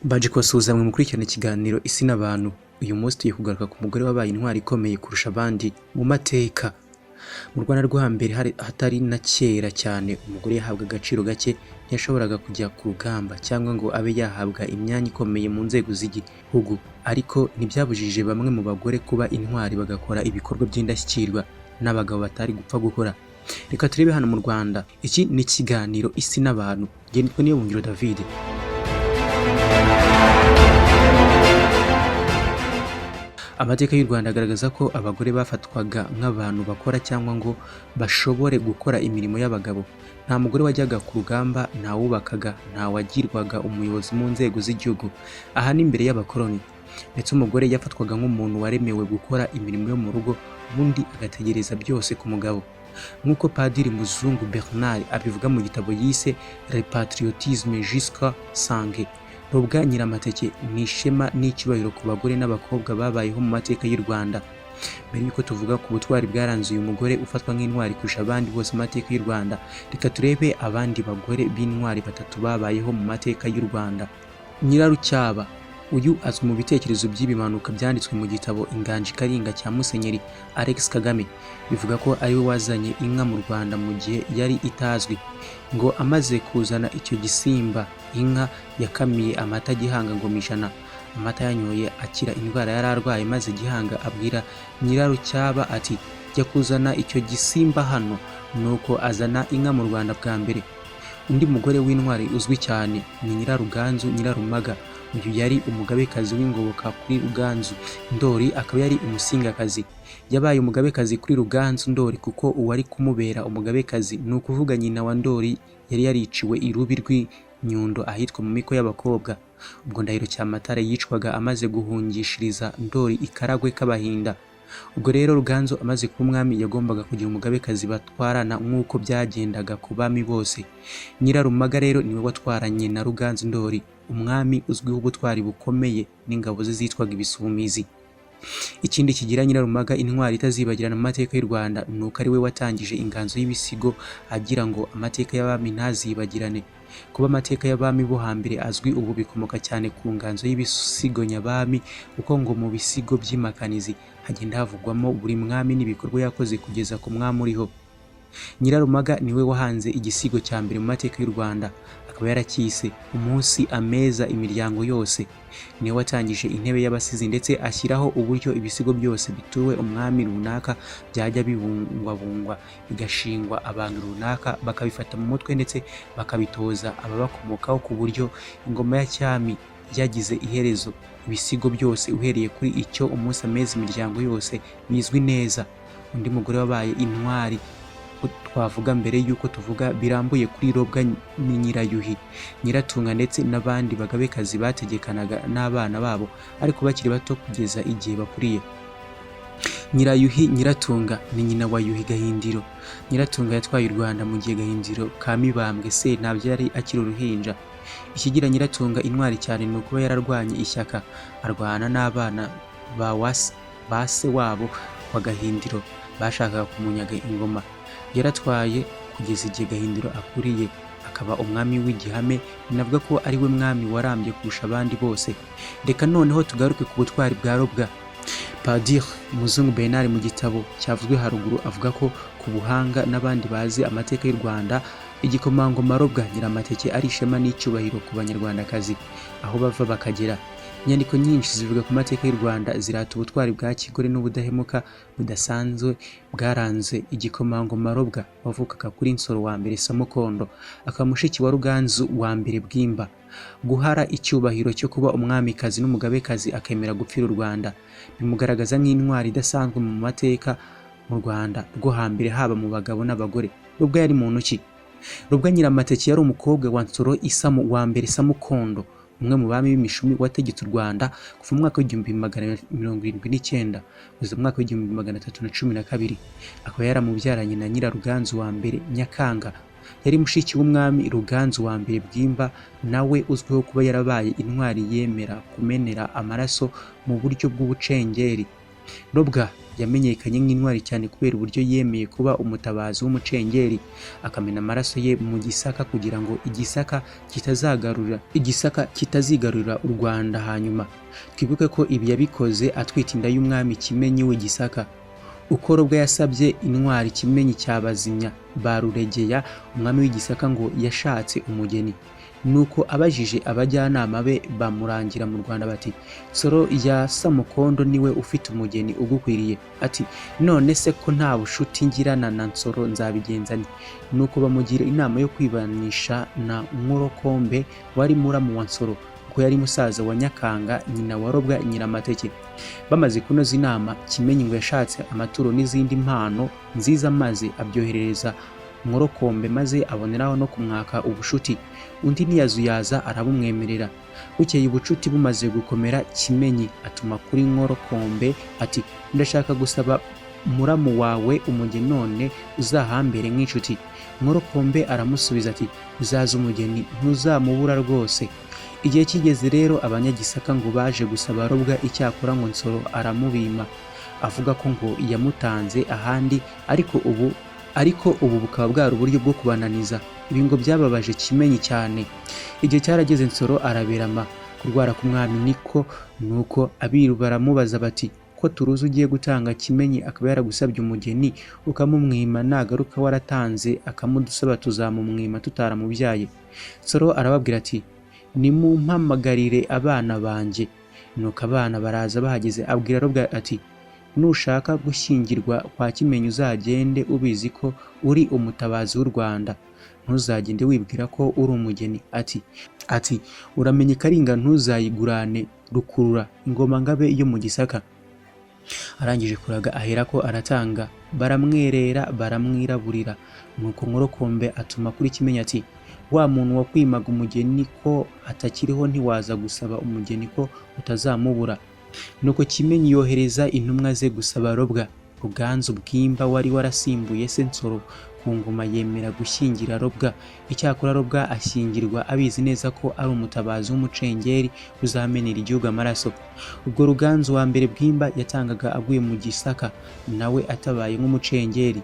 Baje kubasuhuza mwe mukurikirana ikiganiro isi n'abantu. Uyu munsi tugiye kugaruka ku mugore wabaye intwari ikomeye kurusha abandi mu mateka. Mu Rwanda rwo hambere hatari na kera cyane, umugore yahabwa agaciro gake, ntiyashoboraga kujya ku rugamba cyangwa ngo abe yahabwa imyanya ikomeye mu nzego z'igihugu. Ariko ntibyabujije bamwe mu bagore kuba intwari bagakora ibikorwa by'indashyikirwa n'abagabo batari gupfa gukora. Reka turebe hano mu Rwanda. Iki ni ikiganiro isi n'abantu. Ngendwa Niyobungiro David. Amateka y'u Rwanda agaragaza ko abagore bafatwaga nk'abantu bakora cyangwa ngo bashobore gukora imirimo y'abagabo. Nta mugore wajyaga ku rugamba, nta wubakaga, nta wagirwaga umuyobozi mu nzego z'igihugu. Aha ni imbere y'abakoloni. Ndetse umugore yafatwaga nk'umuntu waremewe gukora imirimo yo mu rugo, ubundi agategereza byose ku mugabo. Nk'uko Padiri Muzungu Bernard abivuga mu gitabo yise Le Patriotisme jusqu'à Sange. Robwa Nyiramateke ni ishema n'icyubahiro ku bagore n'abakobwa babayeho mu mateka y'u Rwanda. Mbere yuko tuvuga ku butwari bwaranze uyu mugore ufatwa nk'intwari kurusha abandi bose mu mateka y'u Rwanda, reka turebe abandi bagore b'intwari batatu babayeho mu mateka y'u Rwanda. Nyirarucyaba. Uyu azwi mu bitekerezo by'ibimanuka byanditswe mu gitabo Inganji Karinga cya Musenyeri Alex Kagame. Bivuga ko ariwe wazanye inka mu Rwanda mu gihe yari itazwi. Ngo amaze kuzana icyo gisimba, inka yakamiye amata Gihanga ngo mijana. Amata yanyoye akira indwara yari arwaye, maze Gihanga abwira Nyirarucyaba ati jya kuzana icyo gisimba hano. Nuko azana inka mu Rwanda bwa mbere. Undi mugore w'intwari uzwi cyane ni Nyiraruganzu Nyirarumaga. Uyu yari umugabekazi w'ingoboka kuri Ruganzu Ndori, akaba yari umusingakazi. Yabaye umugabekazi kuri Ruganzu Ndori kuko uwari kumubera umugabekazi ni ukuvuga nyina wa Ndori yari yariciwe i Rubi rw'Inyundo ahitwa mu miko y'abakobwa. Ubwo Ndahiro Cyamatare yicwaga amaze guhungishiriza Ndori i Karagwe k'Abahinda. Ubwo rero Ruganzu amaze kuba umwami yagombaga kugira umugabekazi batwarana nk'uko byagendaga ku bami bose. Nyirarumaga rero niwe watwaranye na Ruganzu Ndori, umwami uzwiho ubutwari bukomeye n'ingabo ze zitwaga Ibisumizi. Ikindi kigira Nyirarumaga intwari itazibagirana mu mateka y'u Rwanda ni uko ari we watangije inganzo y'ibisigo, agira ngo amateka y'abami ntazibagirane. Kuba amateka y'abami bo hambere azwi ubu bikomoka cyane ku nganzo y'ibisigo nyabami, kuko ngo mu bisigo by'impakanizi hagenda havugwamo buri mwami n'ibikorwa yakoze kugeza ku mwami uriho. Nyirarumaga niwe wahanze igisigo cya mbere mu mateka y'u Rwanda, akaba yaracyise Umunsi ameza imiryango yose. Niwe watangije intebe y'abasizi ndetse ashyiraho uburyo ibisigo byose bituwe umwami runaka byajya bibungwabungwa, bigashingwa abantu runaka, bakabifata mu mutwe ndetse bakabitoza ababakomokaho ku buryo ingoma ya cyami yagize iherezo. Ibisigo byose uhereye kuri icyo Umunsi ameza imiryango yose bizwi neza. Undi mugore wabaye intwari twavuga mbere yuko tuvuga birambuye kuri Robwa ni Nyirayuhi, Nyiratunga ndetse n'abandi bagabekazi bategekanaga n'abana babo ariko bakiri bato kugeza igihe bakuriye. Nyirayuhi Nyiratunga ni nyina wa Yuhi Gahindiro. Nyiratunga yatwaye u Rwanda mu gihe Gahindiro ka Mibambwe se ntabyo yari akiri uruhinja. Ikigira Nyiratunga intwari cyane ni ukuba yararwanye ishyaka, arwana n'abana ba se wabo wa Gahindiro bashakaga kumunyaga ingoma. Yaratwaye kugeza igihe Gahindiro akuriye akaba umwami w'igihame. Binavuga ko ari we mwami warambye kurusha abandi bose. Reka noneho tugaruke ku butwari bwa Robwa. Padiri Muzungu Bernard mu gitabo cyavuzwe haruguru avuga ko ku buhanga n'abandi bazi amateka y'u Rwanda, igikomangoma Robwa Nyiramateke ari ishema n'icyubahiro ku banyarwandakazi aho bava bakagera. Inyandiko nyinshi zivuga ku mateka y'u Rwanda zirata ubutwari bwa kigore n'ubudahemuka budasanzwe bwaranze igikomangoma Robwa wavukaga kuri Nsoro wa mbere Samukondo, akaba mushiki wa Ruganzu wa mbere Bwimba. Guhara icyubahiro cyo kuba umwamikazi n'umugabekazi akemera gupfira u Rwanda bimugaragaza nk'intwari idasanzwe mu mateka mu Rwanda rwo hambere, haba mu bagabo n'abagore. Robwa yari muntu ki? Robwa Nyiramateke yari umukobwa wa Nsoro wa mbere Samukondo, umwe mu bami b'imishumi wategetse u Rwanda kuva mu mwaka w'1179 kugeza mu mwaka w'1312. Akaba yaramubyaranye na Nyiraruganzu wa mbere Nyakanga. Yari mushiki w'umwami Ruganzu wa mbere Bwimba, nawe uzwiho kuba yarabaye intwari yemera kumenera amaraso mu buryo bw'ubucengeri. Robwa yamenyekanye nk'intwari cyane kubera uburyo yemeye kuba umutabazi w'umucengeri akamena amaraso ye mu Gisaka kugira ngo Igisaka kitazigarurira u Rwanda hanyuma. Twibuke ko ibi yabikoze atwite inda y'umwami Kimenyi w'Igisaka. Uko Robwa yasabye intwari Kimenyi cya Bazinya ba Ruregeya umwami w'Igisaka ngo yashatse umugeni, nuko abajije abajyanama be bamurangira mu Rwanda bati Nsoro ya Samukondo niwe ufite umugeni ugukwiriye. Ati none se ko nta bushuti ngirana na Nsoro nzabigenza nte? Nuko bamugira inama yo kwibanisha na Nkorokombe wari muramu wa Nsoro ko yari musaza wa Nyakanga nyina wa Robwa Nyiramateke. Bamaze kunoza inama, Kimenyi ngo yashatse amaturo n'izindi mpano nziza maze abyoherereza Nkorokombe maze aboneraho no kumwaka ubushuti. Undi ntiyazuyaza arabumwemerera. Bukeye ubucuti bumaze gukomera, Kimenyi atuma kuri Nkorokombe ati ndashaka gusaba muramu wawe umugeni none uzahambere nk'inshuti. Nkorokombe aramusubiza ati uzaza umugeni ntuzamubura rwose. Igihe kigeze rero abanyagisaka ngo baje gusaba Robwa icyakora ngo Nsoro aramubima avuga ko ngo yamutanze ahandi ariko ubu bukaba bwari uburyo bwo kubananiza. Ibi ngo byababaje Kimenyi cyane. Igihe cyarageze Nsoro araberama. Kurwara k'umwami nuko abiru baramubaza bati ko turuzi ugiye gutanga Kimenyi akaba yaragusabye umugeni ukamumwima, nagaruka waratanze akamudusaba tuzamumwima tutaramubyaye. Nsoro arababwira ati nimumpamagarire abana banjye. Nuko abana baraza, bahageze abwira Robwa ati nushaka gushyingirwa kwa Kimenyi uzagende ubizi ko uri umutabazi w'u Rwanda, ntuzagende wibwira ko uri umugeni. Ati uramenye Karinga ntuzayigurane rukurura ingoma ngabe yo mu Gisaka. Arangije kuraga aherako aratanga, baramwerera baramwiraburira. Nuko Nkorokombe atuma kuri Kimenyi ati wa muntu wakwimaga umugeni ko atakiriho ntiwaza gusaba umugeni ko utazamubura. Nuko Kimenyi yohereza intumwa ze gusaba Robwa. Ruganzu Bwimba wari warasimbuye se Nsoro ku ngoma yemera gushyingira Robwa. Icyakora Robwa ashyingirwa abizi neza ko ari umutabazi w'umucengeri uzamenera igihugu amaraso. Ubwo Ruganzu wa mbere Bwimba yatangaga aguye mu Gisaka, nawe atabaye nk'umucengeri.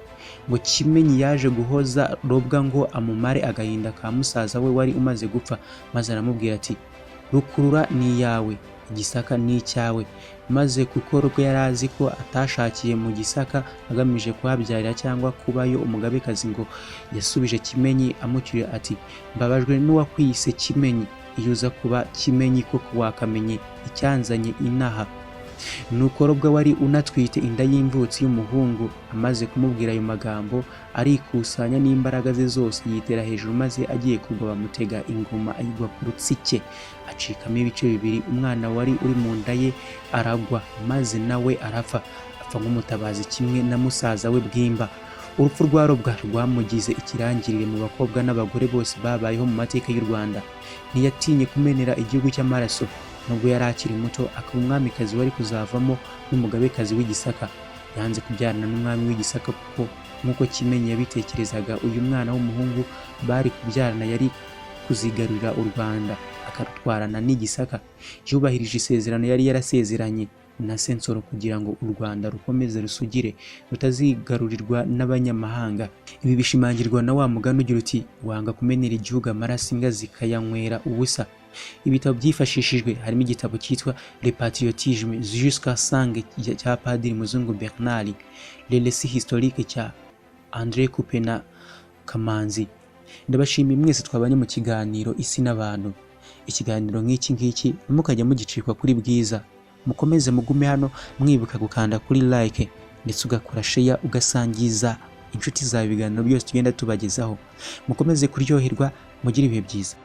Ngo Kimenyi yaje guhoza Robwa ngo amumare agahinda ka musaza we wari umaze gupfa, maze aramubwira ati rukurura ni iyawe, Gisaka ni icyawe. Maze kuko Robwa yari azi ko atashakiye mu Gisaka agamije kuhabyarira cyangwa kubayo umugabekazi, ngo yasubije Kimenyi amucyurira ati mbabajwe n'uwakwise Kimenyi, iyo uza kuba Kimenyi koko wakamenye icyanzanye inaha. Nuko Robwa wari unatwite inda y'imvutsi y'umuhungu amaze kumubwira ayo magambo, arikusanya n'imbaraga ze zose yitera hejuru, maze agiye kugwa bamutega ingoma ayigwa ku rutsike, acikamo ibice bibiri. Umwana wari uri mu nda ye aragwa, maze nawe apfa nk'umutabazi kimwe na musaza we Bwimba. Urupfu rwa Robwa rwamugize ikirangirire mu bakobwa n'abagore bose babayeho mu mateka y'u Rwanda. Ntiyatinye kumenera igihugu cy'amaraso. Nubwo yari akiri muto, akaba umwamikazi wari kuzavamo n'umugabekazi w'Igisaka. Yanze kubyarana n'umwami w'Igisaka kuko nk'uko Kimenyi yabitekerezaga, uyu mwana w'umuhungu bari kubyarana yari kuzigarurira u Rwanda akarutwarana n'Igisaka. Yubahirije isezerano yari yarasezeranye na se Nsoro kugira ngo u Rwanda rukomeze rusugire rutazigarurirwa n'abanyamahanga. Ibi bishimangirwa na wa mugani ugira uti wanga kumenera igihugu amaraso imbwa zikayanywera ubusa. Ibitabo byifashishijwe harimo igitabo cyitwa Le Patriotisme jusqu'à sang cya Padiri Muzungu Bernard, Le Récit historique cya André Coupe na Kamanzi. Ndabashimiye mwese twabanye mu kiganiro Isi n'Abantu. Ikiganiro nk'iki ngiki mukajya mugicikwa kuri Bwiza. Mukomeze mugume hano mwibuka gukanda kuri like ndetse ugakora share ugasangiza inshuti zawe ibiganiro byose tugenda tubagezaho. Mukomeze kuryoherwa, mugire ibihe byiza.